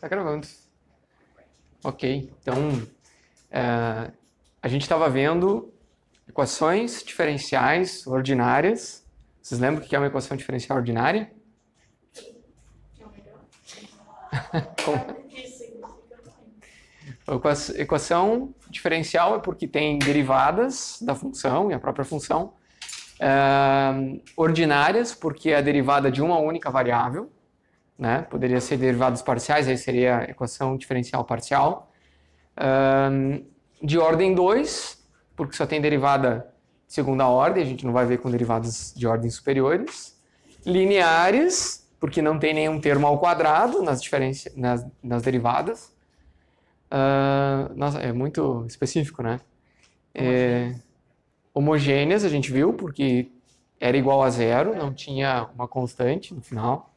Tá gravando. Ok, então a gente estava vendo equações diferenciais ordinárias. Vocês lembram o que é uma equação diferencial ordinária? Equação diferencial é porque tem derivadas da função e a própria função. Ordinárias, porque é a derivada de uma única variável, né? Poderia ser derivadas parciais, aí seria a equação diferencial parcial. De ordem 2, porque só tem derivada de segunda ordem, a gente não vai ver com derivadas de ordens superiores. Lineares, porque não tem nenhum termo ao quadrado nas derivadas. Nossa, é muito específico, né? Homogêneas, a gente viu, porque era igual a zero, não tinha uma constante no final.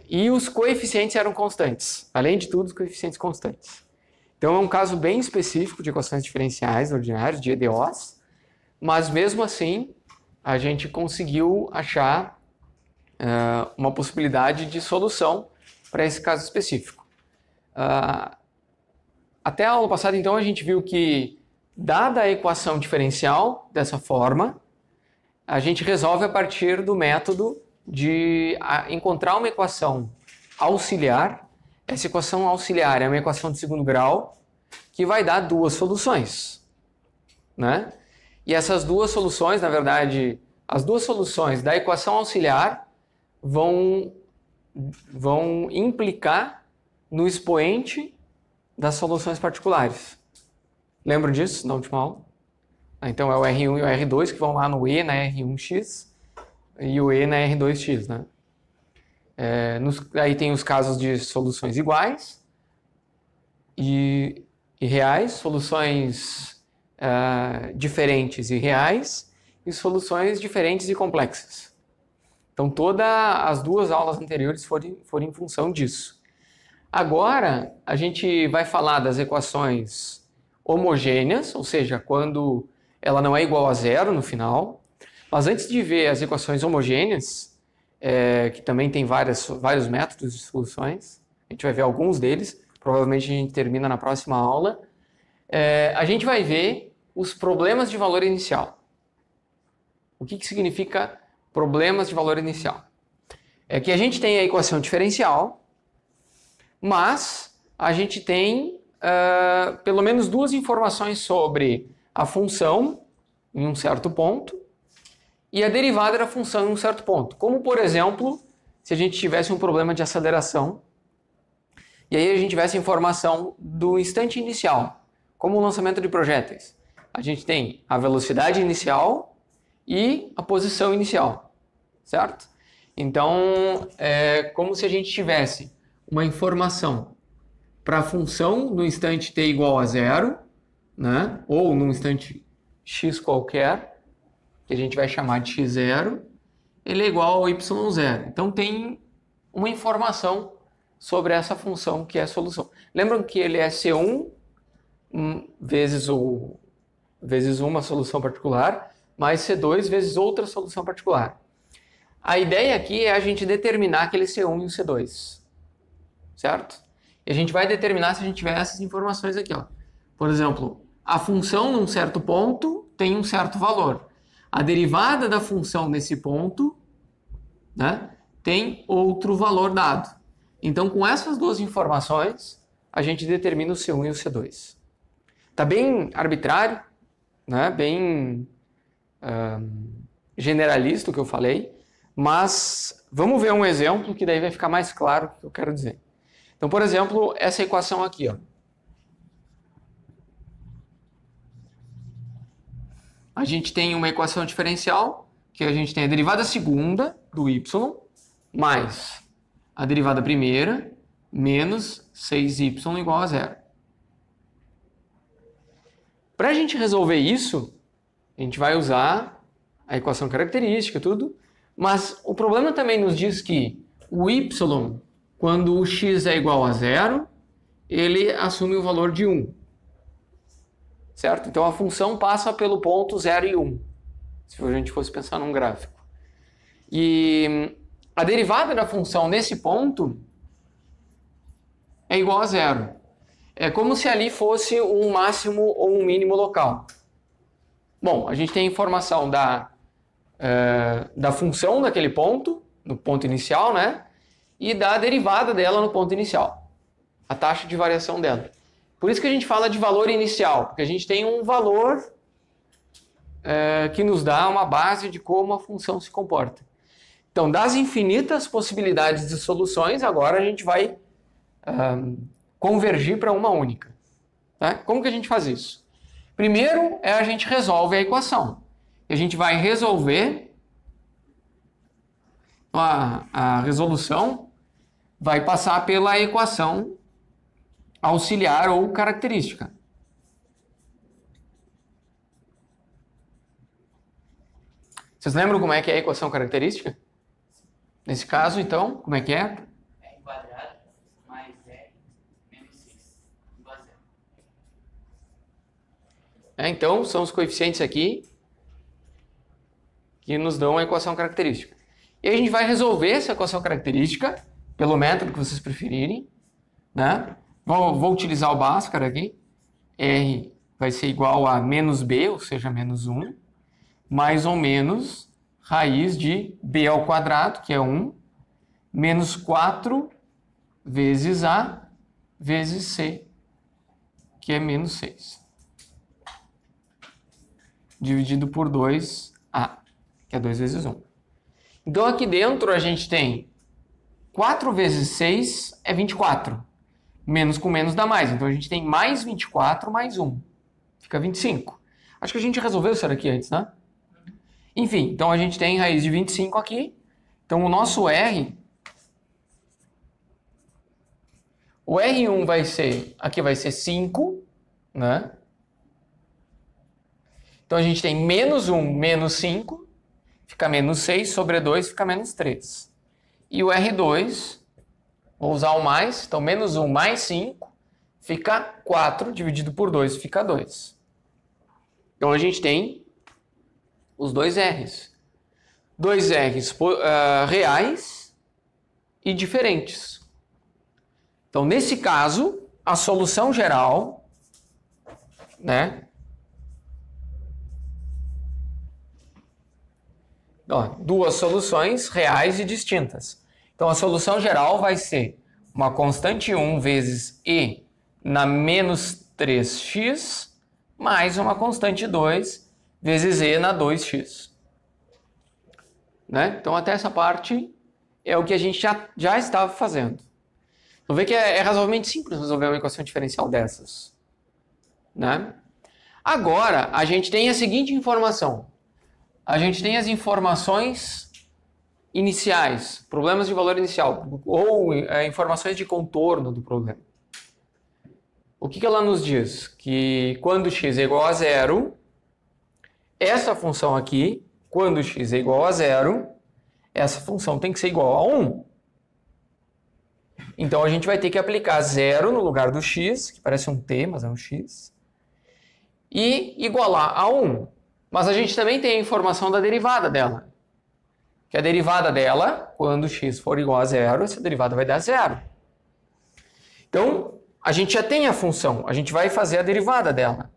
E os coeficientes eram constantes. Além de tudo, os coeficientes constantes. Então, é um caso bem específico de equações diferenciais ordinárias, de EDOs, mas mesmo assim, a gente conseguiu achar uma possibilidade de solução para esse caso específico. Até a aula passada, então, a gente viu que, dada a equação diferencial dessa forma, a gente resolve a partir do método de encontrar uma equação auxiliar. Essa equação auxiliar é uma equação de segundo grau que vai dar duas soluções, né? E essas duas soluções, na verdade, as duas soluções da equação auxiliar vão implicar no expoente das soluções particulares. Lembram disso na última aula? Então é o R1 e o R2 que vão lá no E na R1x e o E na R2x, né? Aí tem os casos de soluções iguais e reais, soluções diferentes e reais e soluções diferentes e complexas. Então todas as duas aulas anteriores foram em função disso. Agora a gente vai falar das equações homogêneas, ou seja, quando ela não é igual a zero no final. Mas antes de ver as equações homogêneas, que também tem vários métodos de soluções, a gente vai ver alguns deles, provavelmente a gente termina na próxima aula, a gente vai ver os problemas de valor inicial. O que significa problemas de valor inicial? É que a gente tem a equação diferencial, mas a gente tem pelo menos duas informações sobre a função em um certo ponto e a derivada da função em um certo ponto. Como, por exemplo, se a gente tivesse um problema de aceleração e aí a gente tivesse informação do instante inicial, como o lançamento de projéteis. A gente tem a velocidade inicial e a posição inicial, certo? Então, é como se a gente tivesse uma informação para a função no instante t igual a zero, né? Ou num instante x qualquer, que a gente vai chamar de x0, ele é igual ao y0. Então tem uma informação sobre essa função que é a solução. Lembram que ele é C1 vezes uma solução particular, mais C2 vezes outra solução particular. A ideia aqui é a gente determinar aquele C1 e o C2, certo? E a gente vai determinar se a gente tiver essas informações aqui, ó. Por exemplo, a função num certo ponto tem um certo valor. A derivada da função nesse ponto, né, tem outro valor dado. Então, com essas duas informações, a gente determina o C1 e o C2. Está bem arbitrário, né, bem generalista o que eu falei, mas vamos ver um exemplo que daí vai ficar mais claro o que eu quero dizer. Então, por exemplo, essa equação aqui, ó. A gente tem uma equação diferencial, que a gente tem a derivada segunda do y, mais a derivada primeira, menos 6y igual a zero. Para a gente resolver isso, a gente vai usar a equação característica, tudo, mas o problema também nos diz que o y, quando o x é igual a zero, ele assume o valor de 1. Certo? Então a função passa pelo ponto 0 e 1, se a gente fosse pensar num gráfico. E a derivada da função nesse ponto é igual a zero. É como se ali fosse um máximo ou um mínimo local. Bom, a gente tem a informação da função daquele ponto, no ponto inicial, né? E da derivada dela no ponto inicial. A taxa de variação dela. Por isso que a gente fala de valor inicial, porque a gente tem um valor que nos dá uma base de como a função se comporta. Então, das infinitas possibilidades de soluções, agora a gente vai convergir para uma única. Tá? Como que a gente faz isso? Primeiro, a gente resolve a equação. E a gente vai resolver a resolução, vai passar pela equação auxiliar ou característica. Vocês lembram como é que é a equação característica? Nesse caso, então, como é que é? R quadrado mais R menos 6 igual a zero. Então, são os coeficientes aqui que nos dão a equação característica. E aí a gente vai resolver essa equação característica pelo método que vocês preferirem, né? Vou utilizar o Bhaskara aqui. R vai ser igual a menos B, ou seja, menos 1, mais ou menos raiz de B ao quadrado, que é 1, menos 4 vezes A vezes C, que é menos 6. Dividido por 2A, que é 2 vezes 1. Então aqui dentro a gente tem 4 vezes 6 é 24. Menos com menos dá mais. Então a gente tem mais 24 mais 1. Fica 25. Acho que a gente resolveu isso daqui antes, né? Enfim, então a gente tem raiz de 25 aqui. Então o nosso R... O R1 vai ser... Aqui vai ser 5, né? Então a gente tem menos 1, menos 5. Fica menos 6, sobre 2 fica menos 3. E o R2... Vou usar o mais, então menos 1 mais 5 fica 4, dividido por 2 fica 2. Então a gente tem os dois R's. Dois R's reais e diferentes. Então nesse caso, a solução geral, né? Ó, duas soluções reais e distintas. Então, a solução geral vai ser uma constante 1 vezes e na menos 3x, mais uma constante 2 vezes e na 2x. Né? Então, até essa parte é o que a gente já estava fazendo. Vamos ver que é razoavelmente simples resolver uma equação diferencial dessas. Né? Agora, a gente tem a seguinte informação. A gente tem as informações iniciais, problemas de valor inicial, ou informações de contorno do problema. O que ela nos diz? Que quando x é igual a zero, essa função aqui, quando x é igual a zero, essa função tem que ser igual a 1. Então a gente vai ter que aplicar zero no lugar do x, que parece um t, mas é um x, e igualar a 1. Mas a gente também tem a informação da derivada dela. Que a derivada dela, quando x for igual a zero, essa derivada vai dar zero. Então, a gente já tem a função, a gente vai fazer a derivada dela.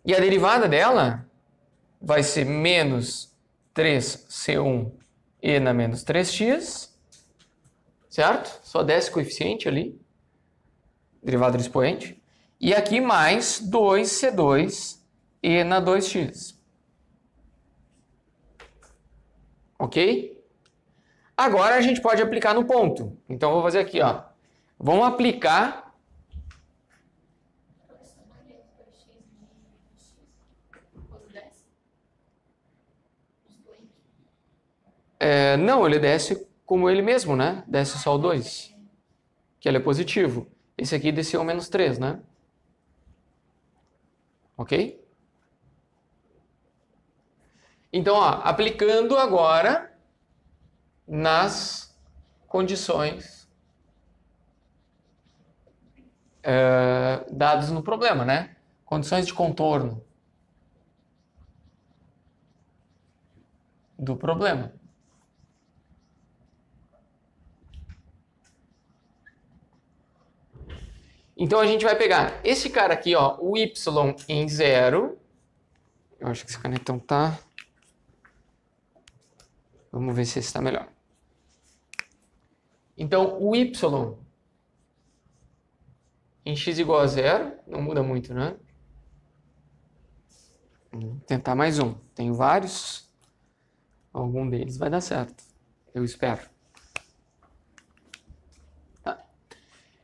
E a derivada dela vai ser menos 3c1 e na menos 3x, certo? Só desce coeficiente ali, derivada do expoente. E aqui mais 2c2 e na 2x. Ok? Agora a gente pode aplicar no ponto. Então eu vou fazer aqui, ó. Vamos aplicar. Não, ele desce como ele mesmo, né? Desce só o 2. Que ele é positivo. Esse aqui desceu menos 3, né? Ok? Então, ó, aplicando agora nas condições dadas no problema, né? Condições de contorno do problema. Então a gente vai pegar esse cara aqui, ó, o y em 0. Eu acho que esse canetão tá... Vamos ver se esse está melhor. Então o y em x igual a 0, não muda muito, né? Vou tentar mais um. Tenho vários. Algum deles vai dar certo. Eu espero. Tá.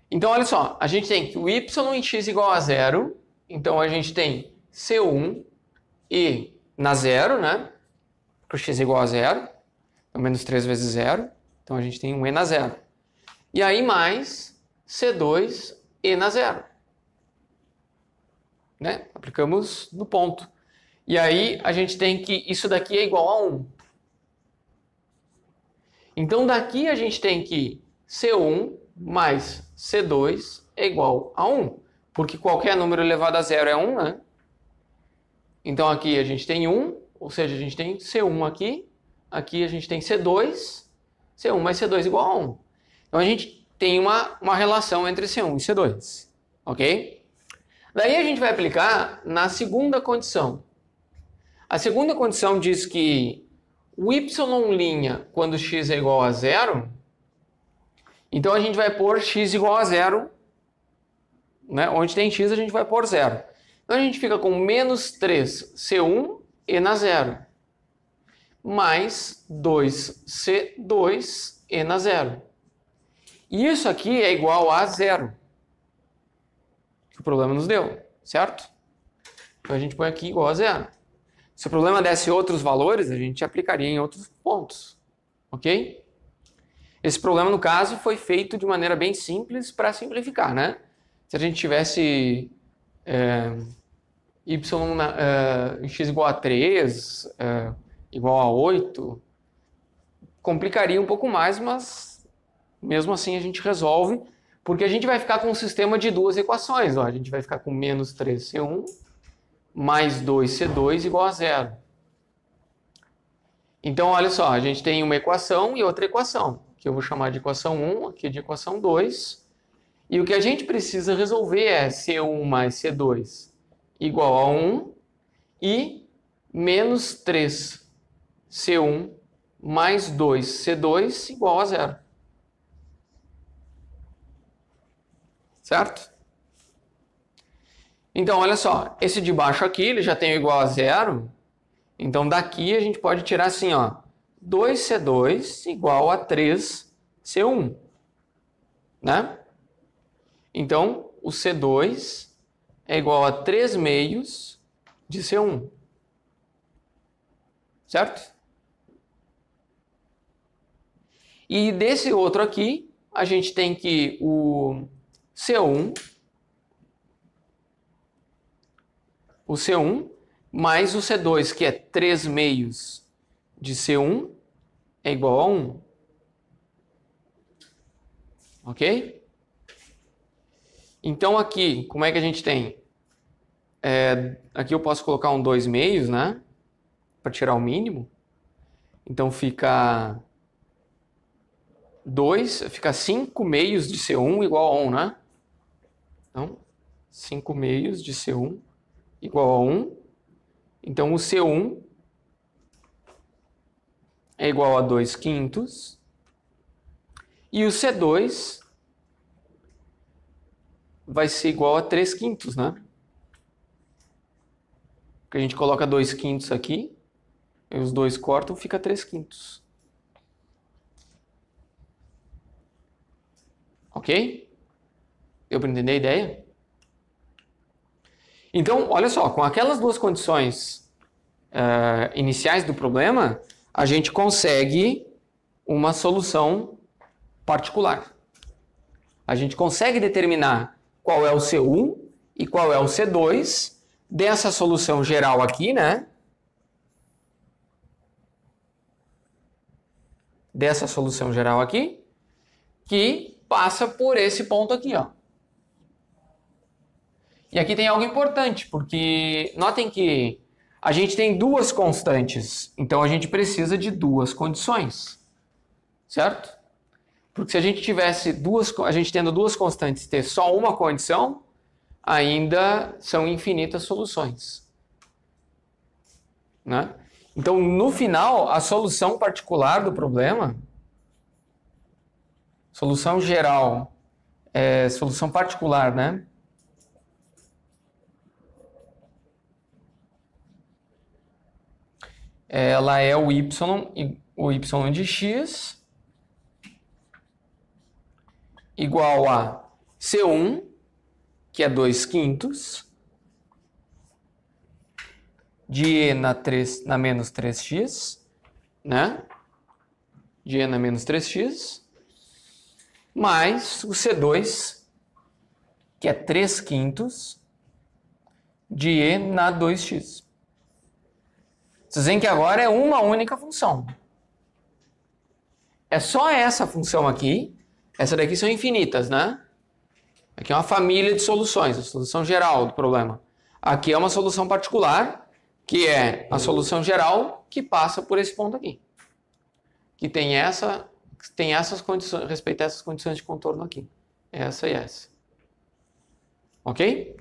Então, olha só. A gente tem que o y em x igual a 0. Então, a gente tem C1 e na 0, né? Porque o x é igual a 0. Então, menos 3 vezes 0. Então, a gente tem um e na 0. E aí, mais C2 e na 0. Né? Aplicamos no ponto. E aí, a gente tem que... Isso daqui é igual a 1. Então, daqui a gente tem que C1 mais C2 é igual a 1. Porque qualquer número elevado a 0 é 1, né? Então, aqui a gente tem 1, ou seja, a gente tem C1 aqui. Aqui a gente tem C2. C1 mais C2 igual a 1. Então, a gente tem uma relação entre C1 e C2. Ok? Daí a gente vai aplicar na segunda condição. A segunda condição diz que o y', quando x é igual a 0, então a gente vai pôr x igual a 0, né? Onde tem x a gente vai pôr 0. Então a gente fica com menos 3c1 e na 0, mais 2c2 e na 0. E isso aqui é igual a 0, que o problema nos deu, certo? Então a gente põe aqui igual a 0. Se o problema desse outros valores, a gente aplicaria em outros pontos, ok? Esse problema, no caso, foi feito de maneira bem simples para simplificar, né? Se a gente tivesse y em x igual a 3, igual a 8, complicaria um pouco mais, mas mesmo assim a gente resolve, porque a gente vai ficar com um sistema de duas equações. Ó. A gente vai ficar com menos 3c1 mais 2c2 igual a 0. Então, olha só, a gente tem uma equação e outra equação, que eu vou chamar de equação 1, aqui de equação 2. E o que a gente precisa resolver é c1 mais c2 igual a 1 e menos 3c1 mais 2c2 igual a 0. Certo? Então, olha só, esse de baixo aqui, ele já tem o igual a 0. Então, daqui a gente pode tirar assim, ó, 2c2 igual a 3c1, né? Então, o c2 é igual a 3 meios de c1, certo? E desse outro aqui, a gente tem que o C1 mais o C2, que é 3 meios de C1, é igual a 1. Ok? Então aqui, como é que a gente tem? Aqui eu posso colocar um 2 meios, né? Para tirar o mínimo. Então fica 5 meios de C1 igual a 1, né? Então, 5 meios de C1 igual a 1. Então, o C1 é igual a 2 quintos. E o C2 vai ser igual a 3 quintos, né? Porque a gente coloca 2 quintos aqui, e os dois cortam, fica 3 quintos. Ok? Deu para entender a ideia? Então, olha só, com aquelas duas condições iniciais do problema, a gente consegue uma solução particular. A gente consegue determinar qual é o C1 e qual é o C2 dessa solução geral aqui, né? Dessa solução geral aqui, que passa por esse ponto aqui, ó. E aqui tem algo importante, porque notem que a gente tem duas constantes, então a gente precisa de duas condições, certo? Porque se a gente tivesse a gente tendo duas constantes e ter só uma condição, ainda são infinitas soluções. Né? Então, no final, a solução particular do problema, solução geral, solução particular, né? Ela é o y de x igual a C1, que é 2/5, de e na menos 3x, né? De e na menos 3x, mais o C2, que é 3/5 de e na 2x. Vocês veem que agora é uma única função. É só essa função aqui. Essa daqui são infinitas, né? Aqui é uma família de soluções, a solução geral do problema. Aqui é uma solução particular, que é a solução geral que passa por esse ponto aqui. Que tem essas condições, respeita essas condições de contorno aqui. Essa e essa. Ok?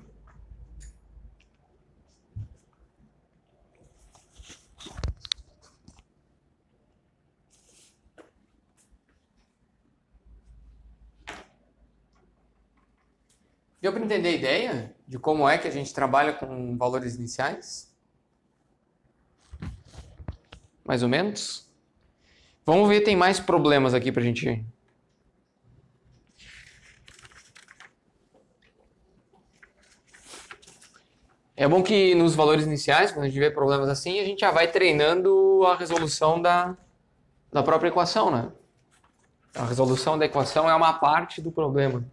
Deu para entender a ideia de como é que a gente trabalha com valores iniciais? Mais ou menos? Vamos ver, tem mais problemas aqui para a gente... É bom que nos valores iniciais, quando a gente vê problemas assim, a gente já vai treinando a resolução da própria equação, né? A resolução da equação é uma parte do problema.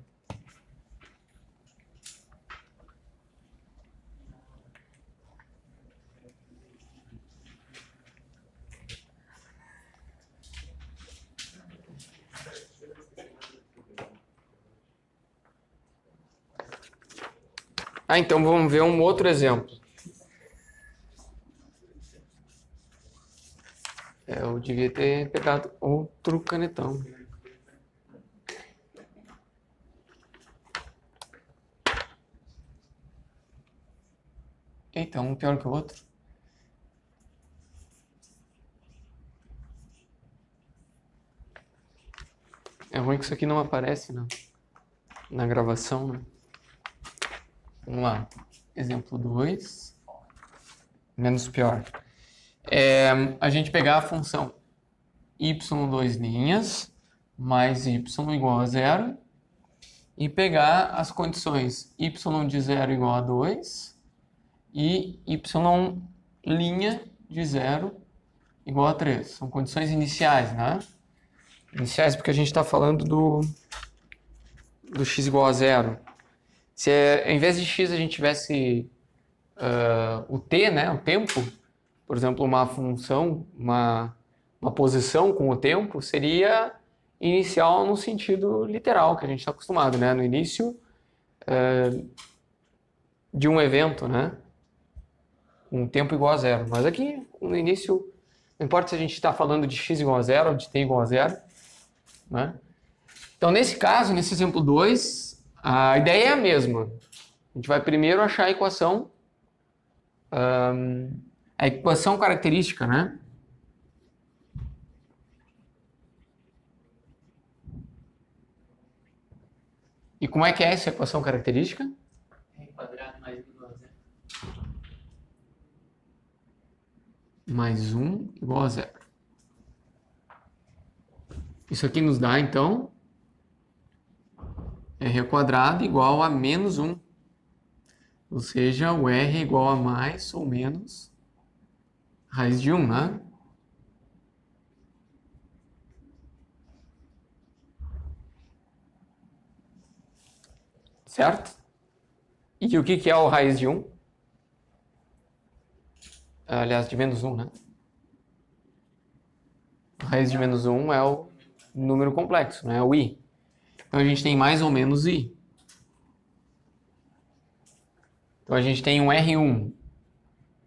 Então vamos ver um outro exemplo. Eu devia ter pegado outro canetão. Eita, um pior que o outro. É ruim que isso aqui não aparece na gravação, né? Vamos lá. Exemplo 2. Menos pior. A gente pegar a função y2' mais y igual a 0 e pegar as condições y de 0 igual a 2 e y' de 0 igual a 3. São condições iniciais, né? Iniciais porque a gente está falando do x igual a 0. Se ao invés de x a gente tivesse o t, né, o tempo, por exemplo, uma função, uma posição com o tempo, seria inicial no sentido literal que a gente está acostumado, né? No início de um evento, né? Um tempo igual a 0. Mas aqui, no início, não importa se a gente está falando de x igual a 0 ou de t igual a 0, né? Então, nesse caso, nesse exemplo 2, a ideia é a mesma. A gente vai primeiro achar a equação característica, né? E como é que é essa equação característica? R quadrado mais 1 igual a 0. Mais 1 igual a 0. Isso aqui nos dá, então, r quadrado igual a menos 1. Ou seja, o r é igual a mais ou menos raiz de 1, né? Certo? E o que é o raiz de 1? Aliás, de menos 1, né? A raiz de menos 1 é o número complexo, né? O i. Então a gente tem mais ou menos i. Então a gente tem um R1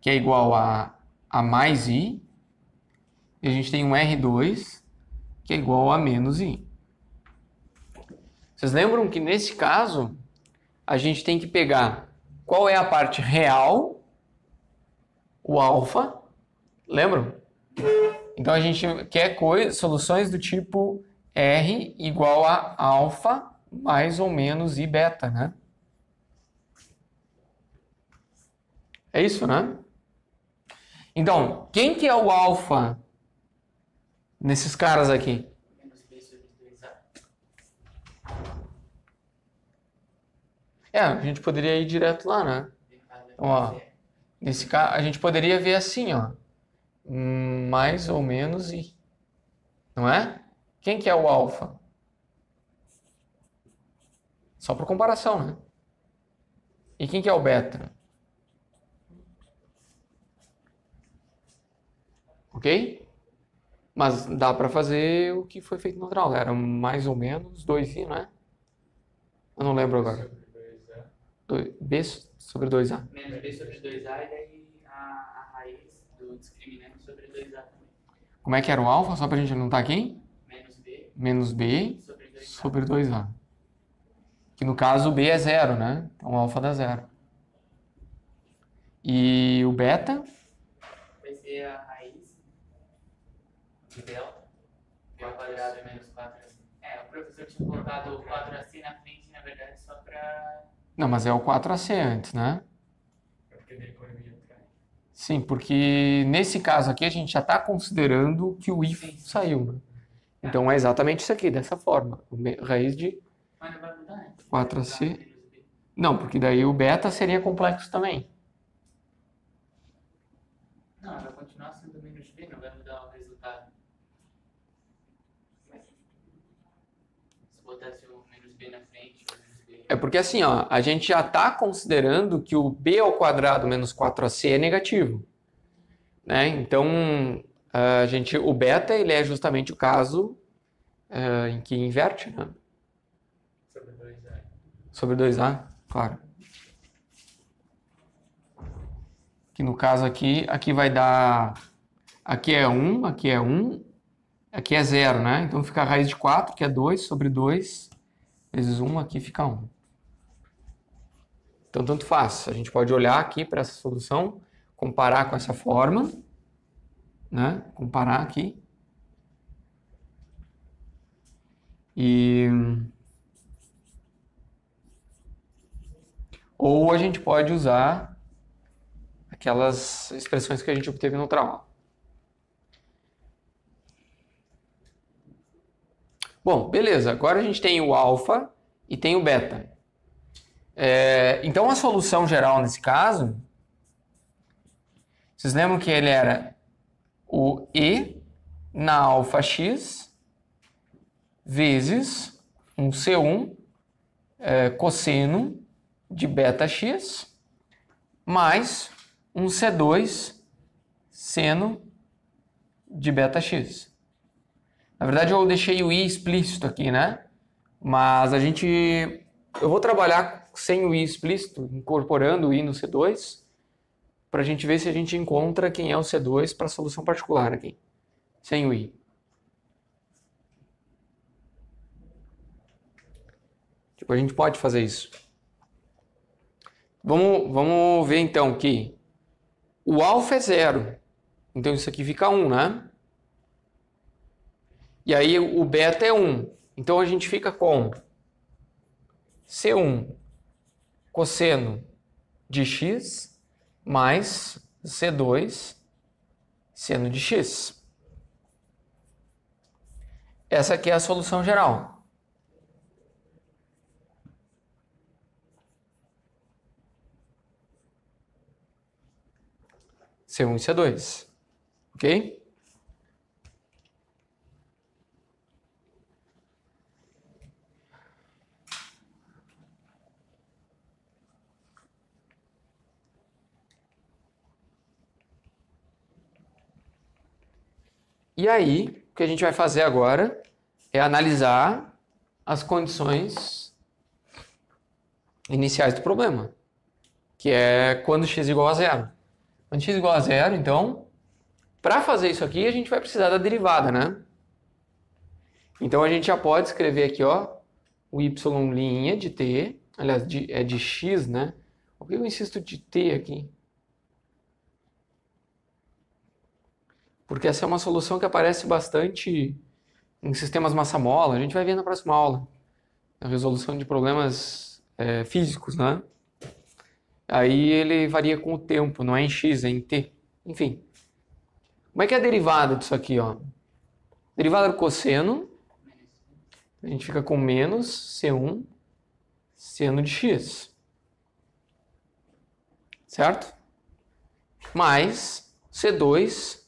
que é igual a mais i. E a gente tem um R2 que é igual a menos i. Vocês lembram que nesse caso, a gente tem que pegar qual é a parte real, o alfa, lembram? Então a gente quer soluções do tipo R igual a alfa mais ou menos I beta, né? É isso, né? Então, quem que é o alfa nesses caras aqui? Menos B sobre 2A. A gente poderia ir direto lá, né? Então, ó, nesse caso, a gente poderia ver assim, ó. Mais ou menos I. Não é? Quem que é o alfa? Só por comparação, né? E quem que é o beta? Ok? Mas dá para fazer o que foi feito na outra aula. Era mais ou menos 2i, não é? Eu não lembro agora. B sobre 2a. Menos B sobre 2A e daí a raiz do discriminante sobre 2A também. Como é que era o alfa? Só pra gente anotar aqui? Menos B Menos B sobre 2A. sobre 2a. Que no caso o B é 0, né? Então o alfa dá 0. E o beta? Vai ser a raiz de delta. B ao quadrado menos 4AC. O professor tinha colocado o 4AC na frente, na verdade, só para... Não, mas é o 4ac antes, né? É porque daí põe o I atrás. Sim, porque nesse caso aqui a gente já está considerando que o I saiu, né? Então é exatamente isso aqui, dessa forma. Raiz de Mas não vai mudar, né? 4ac. Não, porque daí o beta seria complexo também. Não, vai continuar sendo menos B, não vai mudar o resultado. Se botasse o menos B na frente, o menos B... É porque assim, ó, a gente já está considerando que o b ao quadrado menos 4ac é negativo, né? Então, o beta ele é justamente o caso em que inverte, né? Sobre 2A. Sobre 2a, claro. Que no caso aqui vai dar... Aqui é 1, aqui é 1, aqui é 0, né? Então fica a raiz de 4, que é 2 sobre 2, vezes 1, aqui fica 1. Então, tanto faz. A gente pode olhar aqui para essa solução, comparar com essa forma, né? Comparar aqui. Ou a gente pode usar aquelas expressões que a gente obteve no outra aula. Bom, beleza. Agora a gente tem o alfa e tem o beta. Então, a solução geral nesse caso, vocês lembram que ele era o E na alfa x vezes um C1 cosseno de beta x mais um C2 seno de beta x. Na verdade, eu deixei o I explícito aqui, né? Mas eu vou trabalhar sem o I explícito, incorporando o I no C2, para a gente ver se a gente encontra quem é o C2 para a solução particular aqui, sem o I. Tipo, a gente pode fazer isso. Vamos ver então que o alfa é 0, então isso aqui fica 1, né? E aí o beta é 1, então a gente fica com C1 cosseno de x mais C2 seno de x. Essa aqui é a solução geral. C1 e C2. Ok? E aí, o que a gente vai fazer agora é analisar as condições iniciais do problema, que é quando x igual a 0. Quando x igual a 0, então, para fazer isso aqui, a gente vai precisar da derivada, né? Então, a gente já pode escrever aqui, ó, o y' de t, aliás, é de x, né? Por que eu insisto de t aqui? Porque essa é uma solução que aparece bastante em sistemas massa-mola. A gente vai ver na próxima aula. A resolução de problemas físicos, né? Aí ele varia com o tempo, não é em x, é em t. Enfim. Como é que é a derivada disso aqui, ó? Derivada do cosseno, a gente fica com menos C1 seno de x. Certo? Mais C2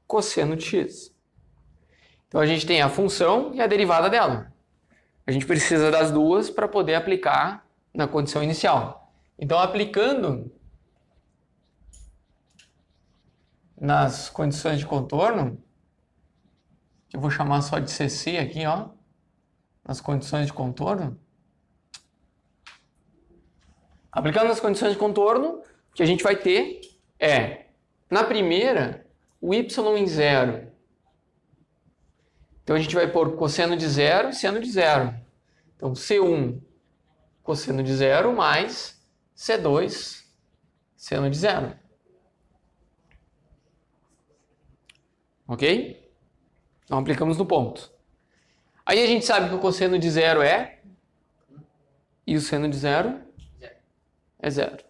cosseno de x. Então a gente tem a função e a derivada dela. A gente precisa das duas para poder aplicar na condição inicial. Então, aplicando nas condições de contorno, que eu vou chamar só de CC aqui, ó, nas condições de contorno. Aplicando nas condições de contorno, o que a gente vai ter é, na primeira, o y em zero. Então, a gente vai pôr cosseno de zero e seno de zero. Então, C1 cosseno de zero mais C2 seno de zero. Ok? Então, aplicamos no ponto. Aí a gente sabe que o cosseno de zero é... E o seno de zero é zero.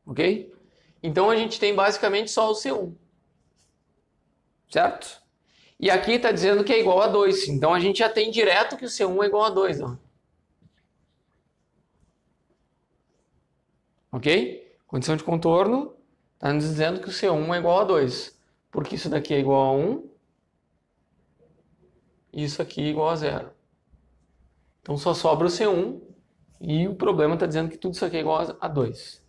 Ok? Então, a gente tem basicamente só o C1. Certo? E aqui está dizendo que é igual a 2. Então, a gente já tem direto que o C1 é igual a 2. Ó. Ok? Condição de contorno está nos dizendo que o C1 é igual a 2. Porque isso daqui é igual a 1. E isso aqui é igual a 0. Então, só sobra o C1. E o problema está dizendo que tudo isso aqui é igual a 2.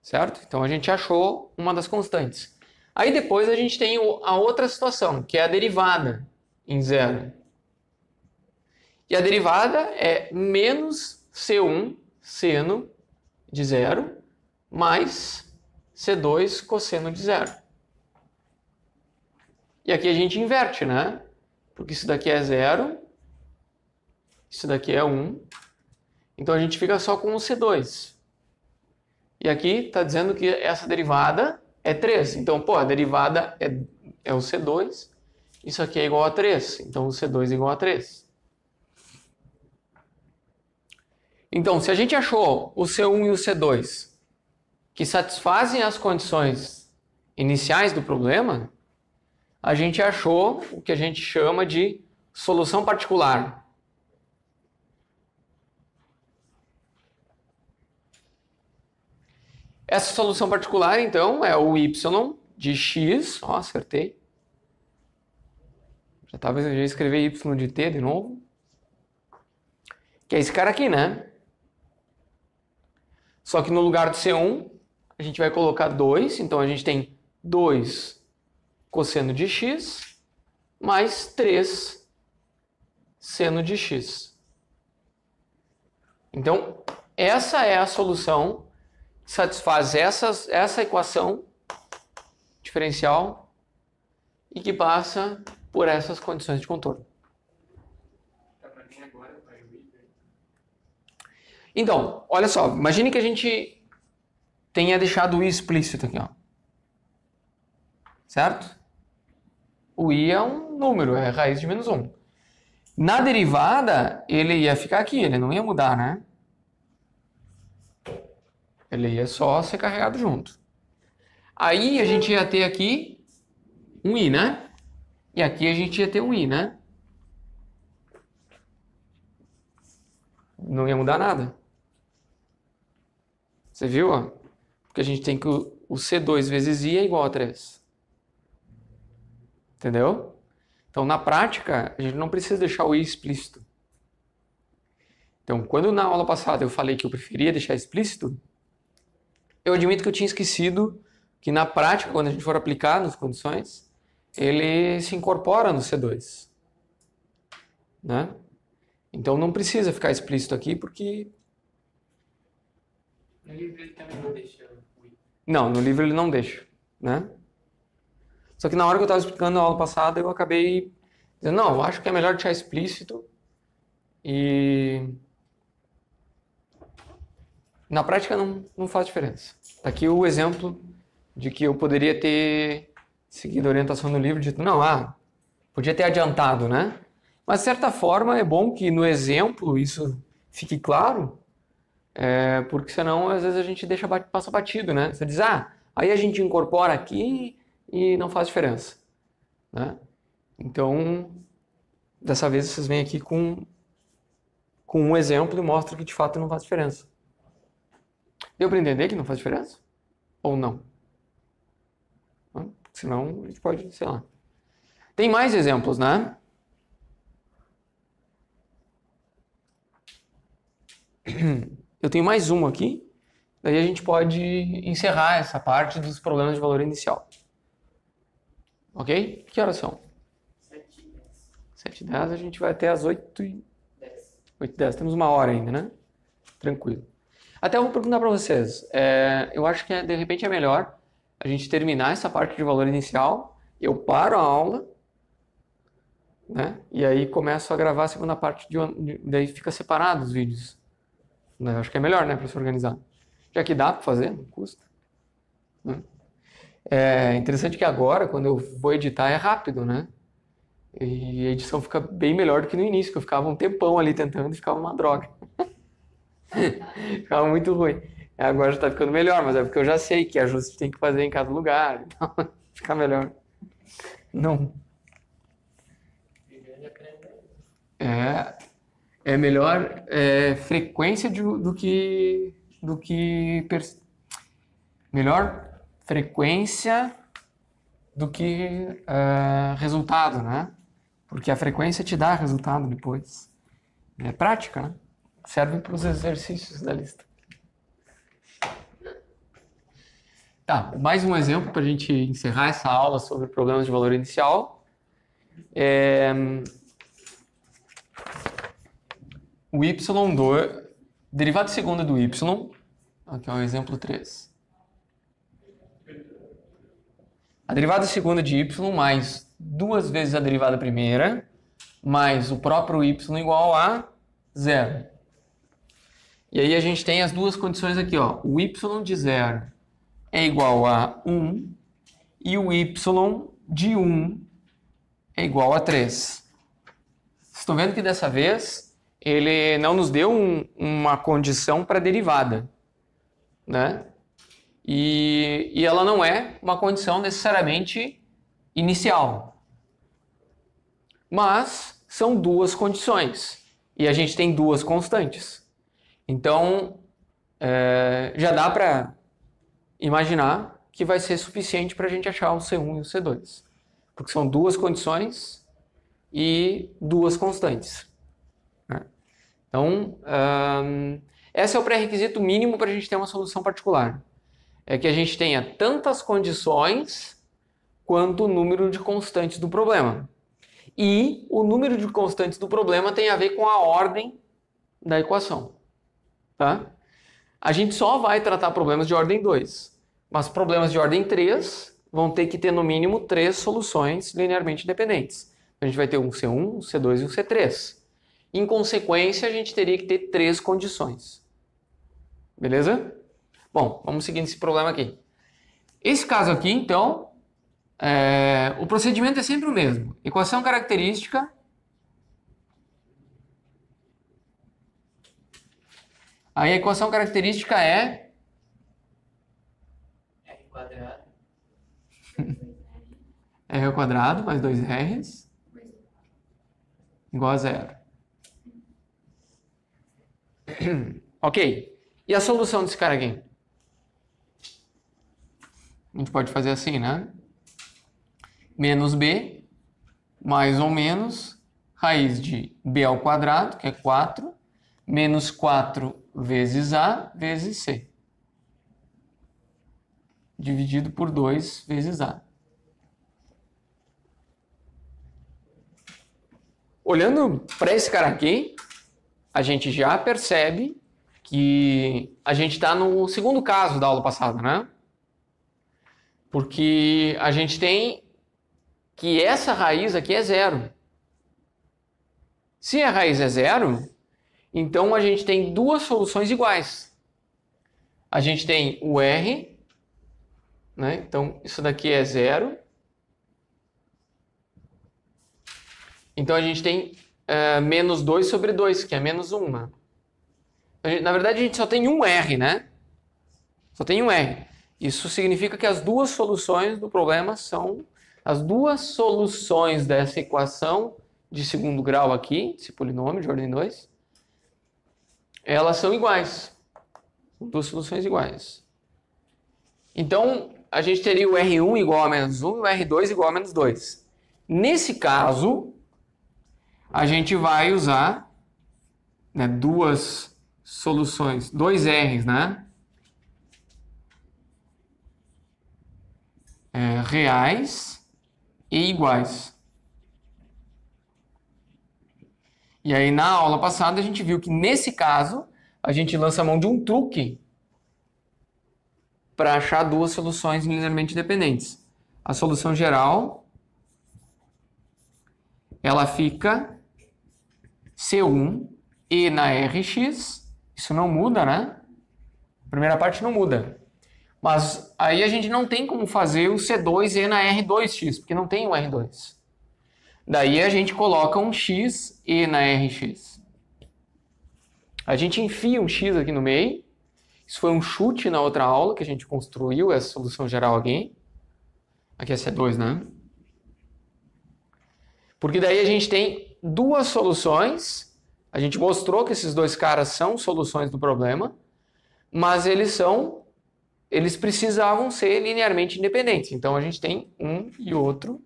Certo? Então, a gente achou uma das constantes. Aí depois a gente tem a outra situação, que é a derivada em zero. E a derivada é menos C1 seno de zero mais C2 cosseno de zero. E aqui a gente inverte, né? Porque isso daqui é zero, isso daqui é 1. Então a gente fica só com o C2. E aqui está dizendo que essa derivada é 3. Então, pô, a derivada é o C2. Isso aqui é igual a 3. Então, o C2 é igual a 3. Então, se a gente achou o C1 e o C2 que satisfazem as condições iniciais do problema, a gente achou o que a gente chama de solução particular. Essa solução particular, então, é o y de x. Ó, acertei. Já ia escrever y de t de novo. Que é esse cara aqui, né? Só que no lugar do C1, a gente vai colocar 2. Então, a gente tem 2 cosseno de x mais 3 seno de x. Então, essa é a solução que satisfaz essa equação diferencial e que passa por essas condições de contorno. Então, olha só, imagine que a gente tenha deixado o i explícito aqui, ó. Certo? O i é um número, é raiz de menos 1. Na derivada, ele ia ficar aqui, ele não ia mudar, né? Ele ia só ser carregado junto. Aí a gente ia ter aqui um i, né? E aqui a gente ia ter um i, né? Não ia mudar nada. Você viu, ó? Porque a gente tem que o C2 vezes i é igual a 3. Entendeu? Então, na prática, a gente não precisa deixar o i explícito. Então, quando na aula passada eu falei que eu preferia deixar explícito, eu admito que eu tinha esquecido que na prática, quando a gente for aplicar nas condições, ele se incorpora no C2. Né? Então, não precisa ficar explícito aqui, porque... No livro ele também não deixa o i. Não, no livro ele não deixa, né? Só que na hora que eu estava explicando na aula passada, eu acabei dizendo, não, eu acho que é melhor deixar explícito, E na prática não faz diferença. Tá aqui o exemplo de que eu poderia ter seguido a orientação do livro, dito, não, podia ter adiantado, né? Mas, de certa forma, é bom que no exemplo isso fique claro, porque senão, às vezes, a gente passa batido, né? Você diz, aí a gente incorpora aqui e não faz diferença, né? Então, dessa vez, vocês vêm aqui com um exemplo e mostram que, de fato, não faz diferença. Deu para entender que não faz diferença? Ou não? Senão, a gente pode, sei lá. Tem mais exemplos, né? Eu tenho mais um aqui. Daí a gente pode encerrar essa parte dos problemas de valor inicial. Ok? Que horas são? 7h10. A gente vai até as 8h10. 8h10. Temos uma hora ainda, né? Tranquilo. Até eu vou perguntar para vocês. Eu acho que de repente é melhor a gente terminar essa parte de valor inicial. Eu paro a aula, né? E aí começo a gravar a segunda parte. Daí fica separado os vídeos. Eu acho que é melhor, né? Para se organizar. Já que dá para fazer, não custa. Né? É interessante que agora, quando eu vou editar, é rápido, né? E a edição fica bem melhor do que no início, que eu ficava um tempão ali tentando e ficava uma droga. Ficava muito ruim. Agora já tá ficando melhor, mas é porque eu já sei que ajuste tem que fazer em cada lugar. Então, fica melhor. Não. É melhor frequência do que melhor frequência do que resultado, né? Porque a frequência te dá resultado depois. É prática, né? Serve para os exercícios da lista. Tá, mais um exemplo para a gente encerrar essa aula sobre problemas de valor inicial. O y2, derivada segunda do y, aqui é o exemplo 3. A derivada segunda de y mais 2 vezes a derivada primeira, mais o próprio y igual a 0. E aí a gente tem as duas condições aqui, ó. O y de 0 é igual a 1 e o y de 1 é igual a 3. Vocês estão vendo que dessa vez ele não nos deu uma condição para a derivada, né? E ela não é uma condição necessariamente inicial. Mas são duas condições. E a gente tem duas constantes. Então, já dá para imaginar que vai ser suficiente para a gente achar o C1 e o C2. Porque são duas condições e duas constantes. Né? Então, esse é o pré-requisito mínimo para a gente ter uma solução particular. É que a gente tenha tantas condições quanto o número de constantes do problema. E o número de constantes do problema tem a ver com a ordem da equação. Tá? A gente só vai tratar problemas de ordem 2. Mas problemas de ordem 3 vão ter que ter no mínimo 3 soluções linearmente independentes. A gente vai ter um C1, um C2 e um C3. Em consequência, a gente teria que ter 3 condições. Beleza? Bom, vamos seguir esse problema aqui. Esse caso aqui, então, o procedimento é sempre o mesmo. Equação característica. Aí a equação característica é R quadrado. R ao quadrado mais 2Rs igual a 0. Ok. E a solução desse cara aqui? A gente pode fazer assim, né? Menos b, mais ou menos, raiz de b ao quadrado, que é 4, menos 4 vezes a vezes c. Dividido por 2 vezes a. Olhando para esse cara aqui, a gente já percebe que a gente está no segundo caso da aula passada, né? Porque a gente tem que essa raiz aqui é 0. Se a raiz é 0, Então, a gente tem duas soluções iguais. A gente tem o R, né? Então, isso daqui é 0. Então, a gente tem menos 2 sobre 2, que é menos 1. Né? Na verdade, a gente só tem um R, né? Só tem um R. Isso significa que as duas soluções do problema são... As duas soluções dessa equação de segundo grau aqui, esse polinômio de ordem 2, elas são iguais. São duas soluções iguais. Então, a gente teria o R1 igual a menos 1 e o R2 igual a menos 2. Nesse caso, a gente vai usar, né, duas soluções, dois R's, né? Reais e iguais. E aí, na aula passada, a gente viu que, nesse caso, a gente lança a mão de um truque para achar duas soluções linearmente dependentes. A solução geral, ela fica C1 e na Rx. Isso não muda, né? A primeira parte não muda. Mas aí a gente não tem como fazer o C2 e na R2x, porque não tem o R2. Daí a gente coloca um x e na Rx. A gente enfia um x aqui no meio. Isso foi um chute na outra aula que a gente construiu essa solução geral aqui. Aqui é C2, né? Porque daí a gente tem duas soluções. A gente mostrou que esses dois caras são soluções do problema, mas eles precisavam ser linearmente independentes. Então a gente tem um e outro,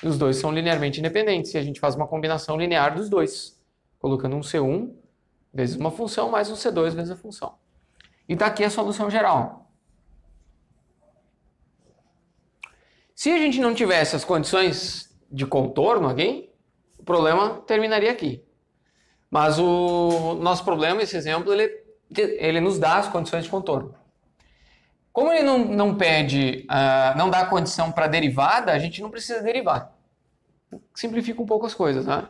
e os dois são linearmente independentes. E a gente faz uma combinação linear dos dois, colocando um C1 vezes uma função, mais um C2 vezes a função. E está aqui a solução geral. Se a gente não tivesse as condições de contorno aqui, o problema terminaria aqui. Mas o nosso problema, esse exemplo, ele nos dá as condições de contorno. Como ele não pede, não dá condição para derivada, a gente não precisa derivar. Simplifica um pouco as coisas, né?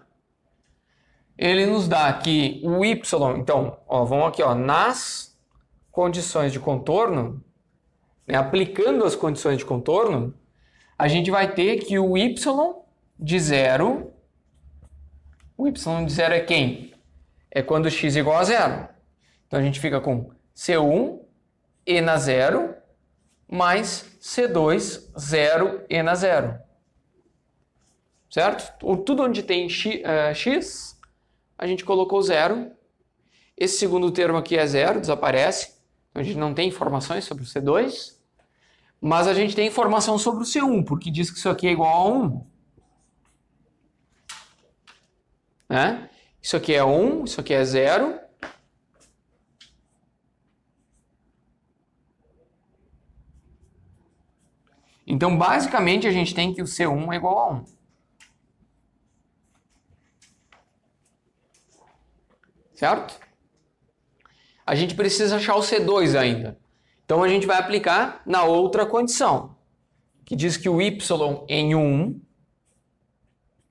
Ele nos dá aqui o y, então, ó, vamos aqui, ó, nas condições de contorno, né, aplicando as condições de contorno, a gente vai ter que o y de 0, o y de 0 é quem? É quando x é igual a 0. Então a gente fica com C1 e na 0 mais C2, 0 e na 0. Certo? Tudo onde tem x, a gente colocou 0. Esse segundo termo aqui é 0, desaparece. Então a gente não tem informações sobre o C2. Mas a gente tem informação sobre o C1, porque diz que isso aqui é igual a 1. Né? Isso aqui é 1, isso aqui é 0. Então, basicamente, a gente tem que o C1 é igual a 1. Certo? A gente precisa achar o C2 ainda. Então, a gente vai aplicar na outra condição, que diz que o y em 1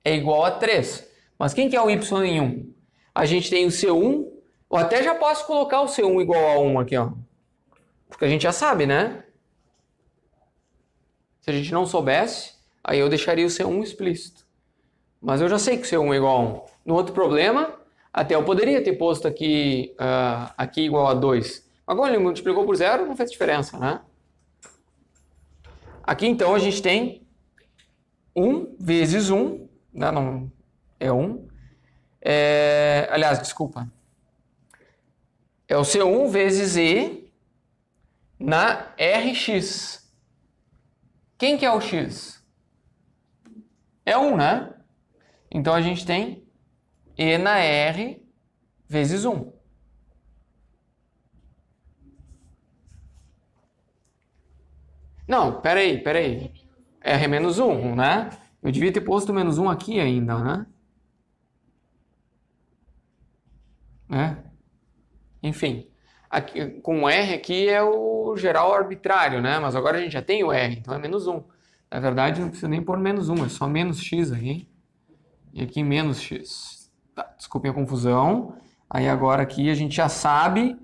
é igual a 3. Mas quem que é o y em 1? A gente tem o C1, ou até já posso colocar o C1 igual a 1 aqui, ó. Porque a gente já sabe, né? Se a gente não soubesse, aí eu deixaria o C1 explícito. Mas eu já sei que o C1 é igual a 1. No outro problema, até eu poderia ter posto aqui, aqui igual a 2. Agora ele multiplicou por 0, não fez diferença, né? Aqui então a gente tem 1 vezes 1, né? Não, é 1. Aliás, desculpa. É o C1 vezes E na Rx. Quem que é o x? É 1, né? Então a gente tem E na R vezes 1. Não, peraí. R menos 1, né? Eu devia ter posto menos 1 aqui ainda, né? Enfim, aqui, com o R aqui é o geral arbitrário, né? Mas agora a gente já tem o R, então é menos 1. Na verdade, não precisa nem pôr menos 1, é só menos x aqui. E aqui menos x. Tá, desculpem a confusão. Aí agora aqui a gente já sabe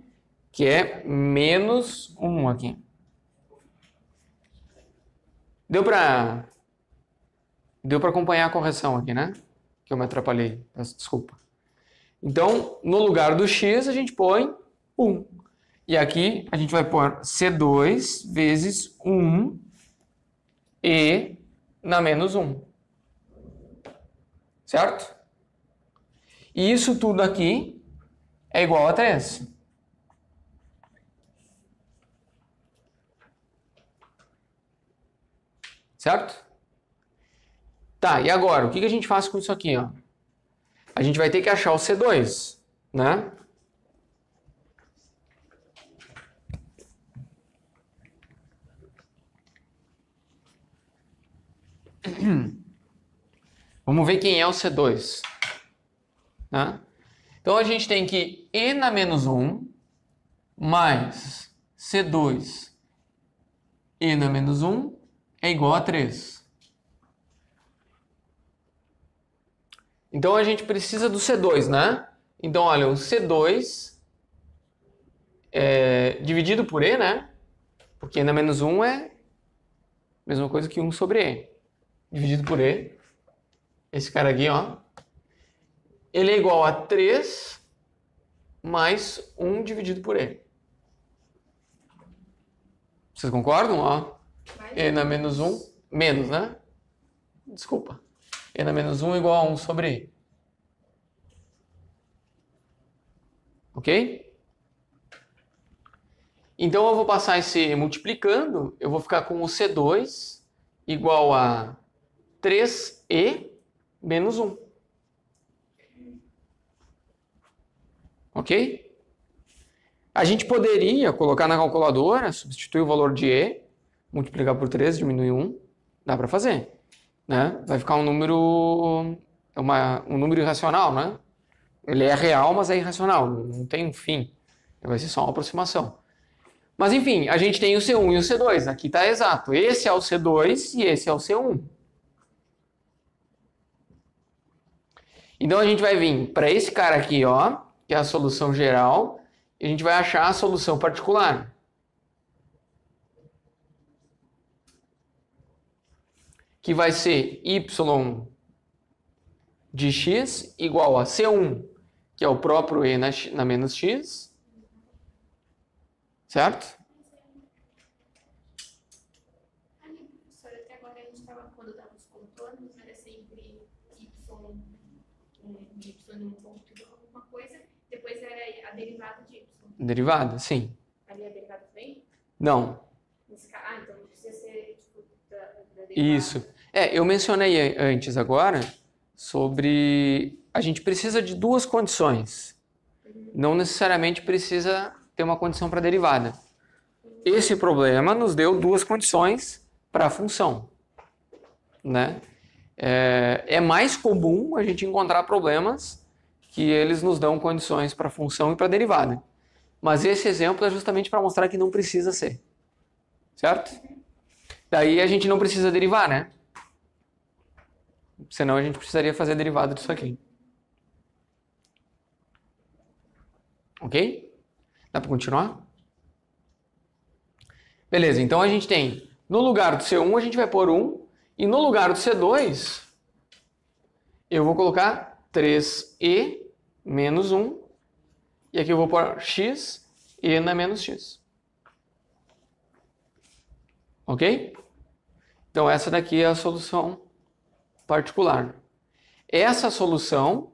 que é menos 1 aqui. Deu para acompanhar a correção aqui, né? Que eu me atrapalhei, peço desculpa. Então, no lugar do x, a gente põe 1. E aqui a gente vai pôr C2 vezes 1 e na menos 1. Certo? E isso tudo aqui é igual a 3. Certo? Tá, e agora? O que a gente faz com isso aqui, ó? A gente vai ter que achar o C2, né? Vamos ver quem é o C2. Né? Então a gente tem que e na menos 1 mais C2 e na menos 1 é igual a 3. Então a gente precisa do C2, né? Então olha, o C2 é dividido por E, né? Porque e na menos 1 é a mesma coisa que 1 sobre E. Dividido por E. Esse cara aqui, ó. Ele é igual a 3 mais 1 dividido por E. Vocês concordam? Ó? E na menos 1, menos, né? Desculpa. E na menos 1 igual a 1 sobre E. Ok? Então eu vou passar esse multiplicando, eu vou ficar com o C2 igual a 3E menos 1. Ok? A gente poderia colocar na calculadora, substituir o valor de E, multiplicar por 3, diminuir 1. Dá para fazer. Né? Vai ficar um número irracional, né? Ele é real, mas é irracional, não tem um fim. Vai ser só uma aproximação. Mas enfim, a gente tem o C1 e o C2. Aqui está exato. Esse é o C2 e esse é o C1. Então a gente vai vir para esse cara aqui, ó, que é a solução geral, e a gente vai achar a solução particular. Que vai ser y de x igual a C1, que é o próprio E na menos x. Certo? Ali, professora, até agora a gente estava, quando dava os contornos, era sempre y de y ponto alguma coisa, depois era a derivada de y. Derivada, sim. Ali a derivada também? Não. Então não precisa ser tipo da derivada. Isso. Eu mencionei antes agora sobre a gente precisa de duas condições. Não necessariamente precisa ter uma condição para a derivada. Esse problema nos deu duas condições para a função. Né? É mais comum a gente encontrar problemas que eles nos dão condições para a função e para a derivada. Mas esse exemplo é justamente para mostrar que não precisa ser. Certo? Daí a gente não precisa derivar, né? Senão a gente precisaria fazer a derivada disso aqui. Ok? Dá para continuar? Beleza, então a gente tem, no lugar do C1 a gente vai pôr 1, e no lugar do C2 eu vou colocar 3E menos 1, e aqui eu vou pôr x, E na menos x. Ok? Então essa daqui é a solução particular. Essa solução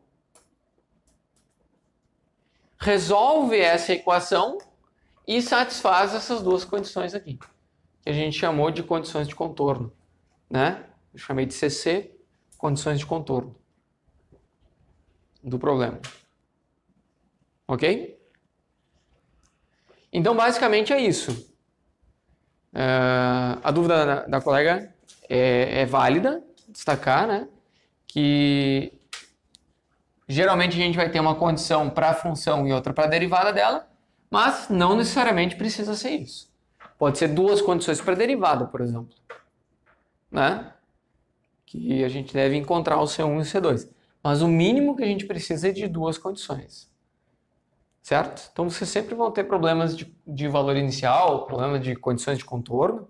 resolve essa equação e satisfaz essas duas condições aqui, que a gente chamou de condições de contorno, né? Eu chamei de CC, condições de contorno do problema. Ok? Então, basicamente é isso. A dúvida da colega é válida, destacar, né? Que geralmente a gente vai ter uma condição para a função e outra para a derivada dela, mas não necessariamente precisa ser isso. Pode ser duas condições para a derivada, por exemplo. Né? Que a gente deve encontrar o C1 e o C2. Mas o mínimo que a gente precisa é de duas condições. certo? Então, vocês sempre vão ter problemas de valor inicial, problemas de condições de contorno.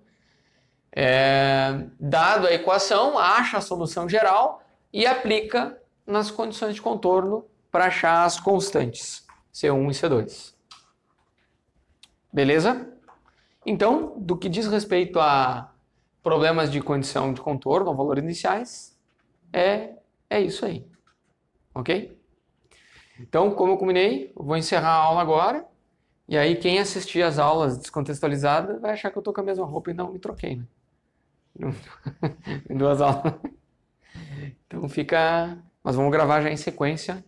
Dado a equação, acha a solução geral e aplica nas condições de contorno para achar as constantes, C1 e C2. Beleza? Então, do que diz respeito a problemas de condição de contorno, ou valores iniciais, é isso aí. Ok? Então, como eu combinei, eu vou encerrar a aula agora. E aí, quem assistir às aulas descontextualizadas vai achar que eu estou com a mesma roupa e não me troquei, né? Em 2 aulas. Então fica... Mas vamos gravar já em sequência